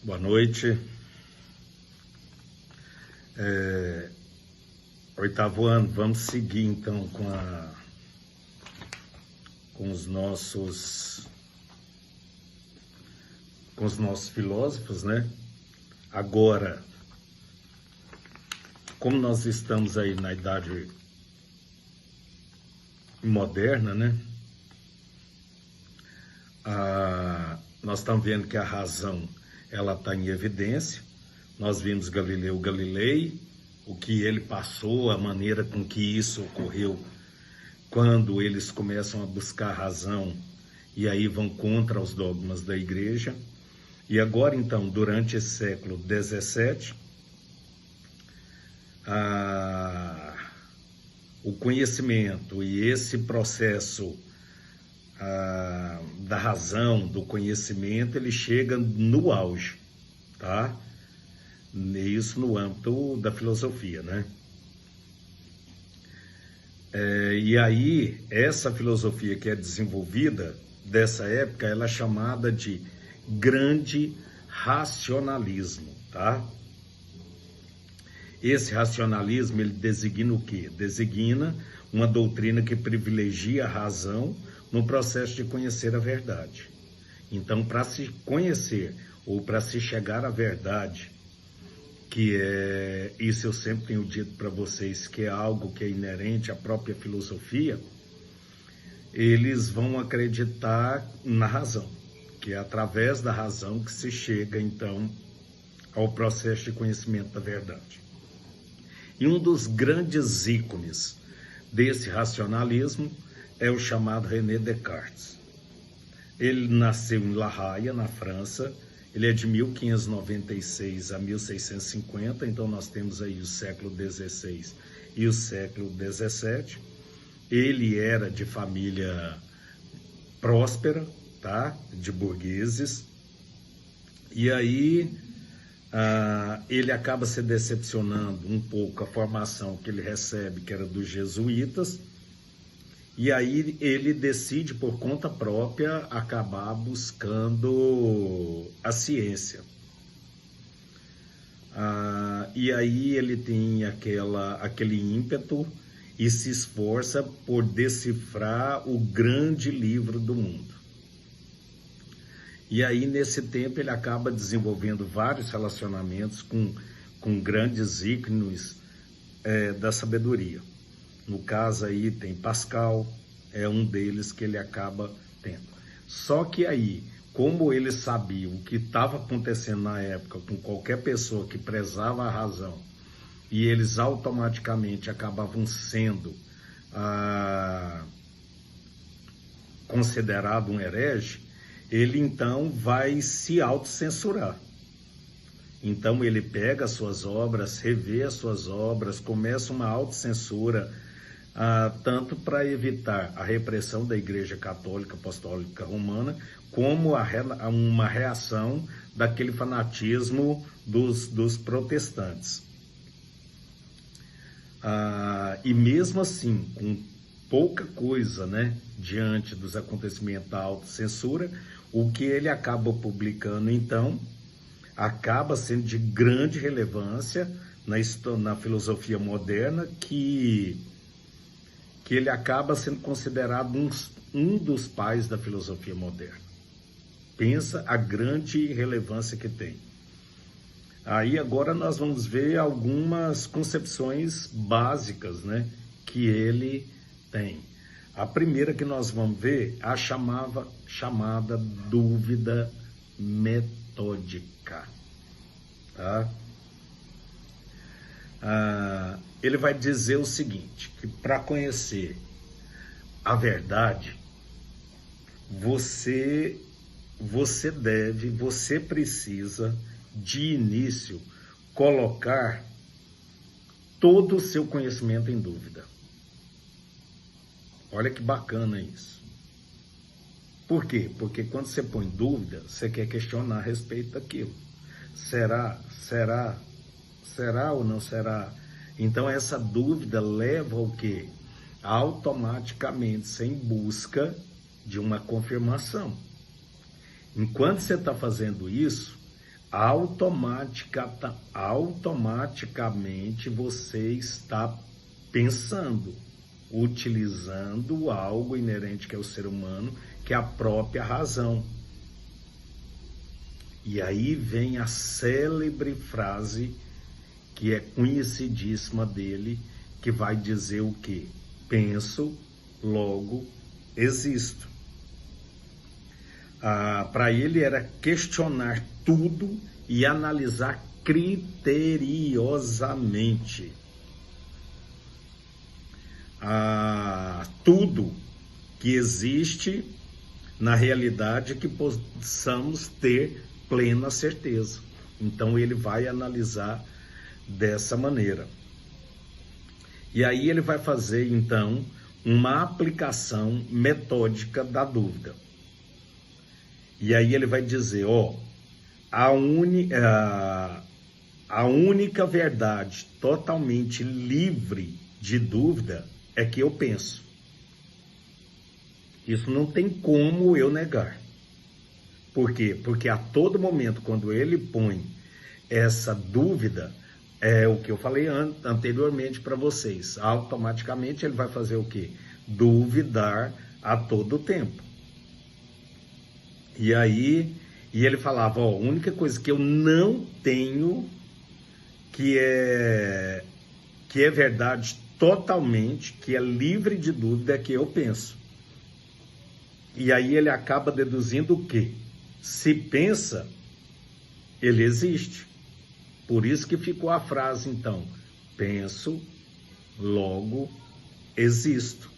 Boa noite. Oitavo ano, vamos seguir então com os nossos filósofos, né? Agora, como nós estamos aí na idade moderna, né? Nós estamos vendo que a razão ela está em evidência. Nós vimos Galileu Galilei, o que ele passou, a maneira com que isso ocorreu, quando eles começam a buscar razão e aí vão contra os dogmas da igreja. E agora, então, durante esse século XVII, o conhecimento e esse processo da razão, do conhecimento, ele chega no auge, tá? Isso no âmbito da filosofia, né? E aí, essa filosofia que é desenvolvida dessa época, ela é chamada de grande racionalismo, tá? Esse racionalismo, ele designa o quê? Designa uma doutrina que privilegia a razão no processo de conhecer a verdade. Então, para se conhecer ou para se chegar à verdade, que é, isso eu sempre tenho dito para vocês, que é algo que é inerente à própria filosofia, eles vão acreditar na razão, que é através da razão que se chega, então, ao processo de conhecimento da verdade. E um dos grandes ícones desse racionalismo é o chamado René Descartes. Ele nasceu em La Haye, na França. Ele é de 1596 a 1650, então nós temos aí o século XVI e o século XVII. Ele era de família próspera, tá? De burgueses. E aí ele acaba se decepcionando um pouco a formação que ele recebe, que era dos jesuítas. E aí ele decide, por conta própria, acabar buscando a ciência. E aí ele tem aquele ímpeto e se esforça por decifrar o grande livro do mundo. E aí, nesse tempo, ele acaba desenvolvendo vários relacionamentos com grandes ícones da sabedoria. No caso aí tem Pascal, é um deles que ele acaba tendo. Só que aí, como ele sabia o que estava acontecendo na época com qualquer pessoa que prezava a razão, e eles automaticamente acabavam sendo considerado um herege, ele então vai se autocensurar. Então ele pega as suas obras, revê as suas obras, começa uma autocensura, tanto para evitar a repressão da Igreja Católica Apostólica Romana, como uma reação daquele fanatismo dos protestantes. E mesmo assim, com pouca coisa, né, diante dos acontecimentos da autocensura, o que ele acaba publicando, então, acaba sendo de grande relevância na filosofia moderna, que ele acaba sendo considerado um dos pais da filosofia moderna. Pensa a grande relevância que tem. Aí agora nós vamos ver algumas concepções básicas, né, que ele tem. A primeira que nós vamos ver é a chamada dúvida metódica. Tá? Ele vai dizer o seguinte, que para conhecer a verdade, você precisa, de início, colocar todo o seu conhecimento em dúvida. Olha que bacana isso. Por quê? Porque quando você põe dúvida, você quer questionar a respeito daquilo. Será ou não será? Então essa dúvida leva ao quê? Automaticamente, sem busca de uma confirmação. Enquanto você está fazendo isso, automaticamente você está pensando, utilizando algo inerente que é o ser humano, que é a própria razão. E aí vem a célebre frase, que é conhecidíssima dele, que vai dizer o quê? Penso, logo existo. Para ele era questionar tudo e analisar criteriosamente tudo que existe na realidade, que possamos ter plena certeza. Então ele vai analisar dessa maneira. E aí ele vai fazer então uma aplicação metódica da dúvida. E aí ele vai dizer, a única verdade totalmente livre de dúvida é que eu penso. Isso não tem como eu negar. Por quê? Porque a todo momento, quando ele põe essa dúvida, é o que eu falei anteriormente para vocês, automaticamente ele vai fazer o quê? Duvidar a todo tempo. E aí, ele falava, a única coisa que eu não tenho, que é verdade totalmente, que é livre de dúvida, é que eu penso. E aí ele acaba deduzindo o quê? Se pensa, ele existe. Por isso que ficou a frase, então, penso, logo existo.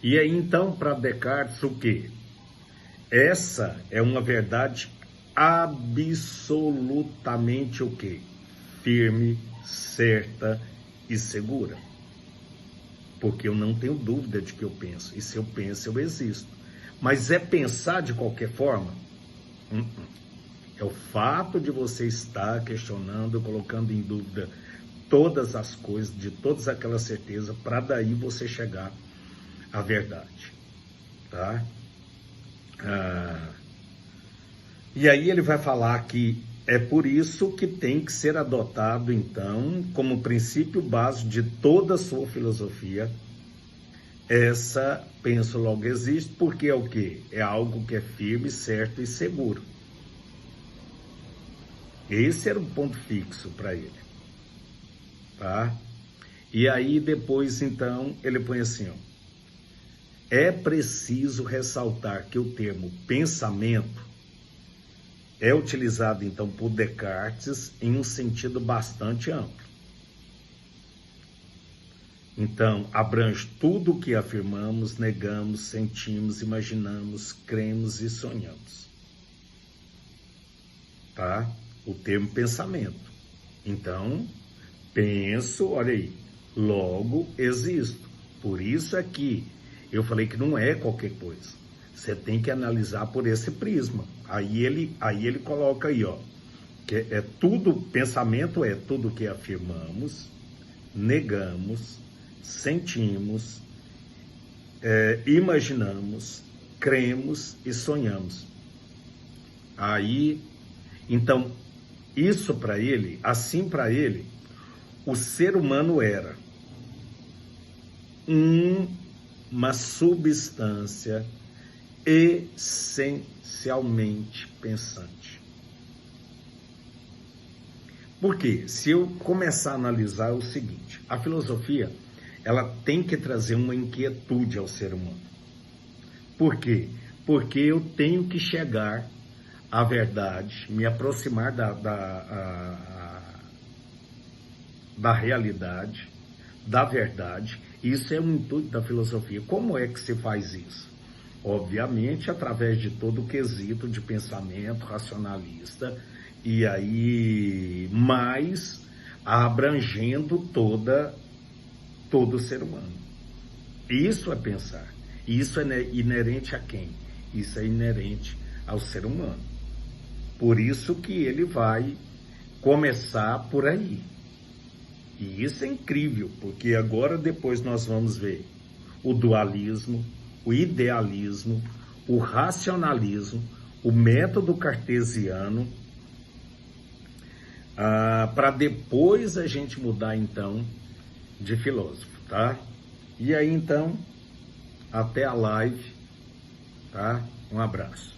E aí, então, para Descartes, o quê? Essa é uma verdade absolutamente o quê? Firme, certa e segura. Porque eu não tenho dúvida de que eu penso. E se eu penso, eu existo. Mas é pensar de qualquer forma? É o fato de você estar questionando, colocando em dúvida todas as coisas, de todas aquelas certezas, para daí você chegar à verdade. Tá? E aí ele vai falar que é por isso que tem que ser adotado, então, como princípio básico de toda a sua filosofia, essa penso logo existe, porque é o quê? É algo que é firme, certo e seguro. Esse era um ponto fixo para ele. Tá? E aí depois, então, ele põe assim, é preciso ressaltar que o termo pensamento é utilizado, então, por Descartes em um sentido bastante amplo. Então, abrange tudo o que afirmamos, negamos, sentimos, imaginamos, cremos e sonhamos. Tá? O termo pensamento. Então, penso, olha aí, logo existo. Por isso aqui, eu falei que não é qualquer coisa. Você tem que analisar por esse prisma. Aí ele coloca aí, que é tudo, pensamento é tudo que afirmamos, negamos, sentimos, imaginamos, cremos e sonhamos. Aí, então, isso para ele, assim para ele, o ser humano era uma substância essencialmente pensante. Por quê? Se eu começar a analisar o seguinte, a filosofia, ela tem que trazer uma inquietude ao ser humano. Por quê? Porque eu tenho que chegar à verdade, me aproximar da realidade, da verdade. Isso é o intuito da filosofia. Como é que se faz isso? Obviamente, através de todo o quesito de pensamento racionalista, e aí, mais abrangendo todo o ser humano. Isso é pensar. Isso é inerente a quem? Isso é inerente ao ser humano. Por isso que ele vai começar por aí. E isso é incrível, porque agora depois nós vamos ver o dualismo, o idealismo, o racionalismo, o método cartesiano, para depois a gente mudar, então, de filósofo, tá? E aí, então, até a live, tá? Um abraço.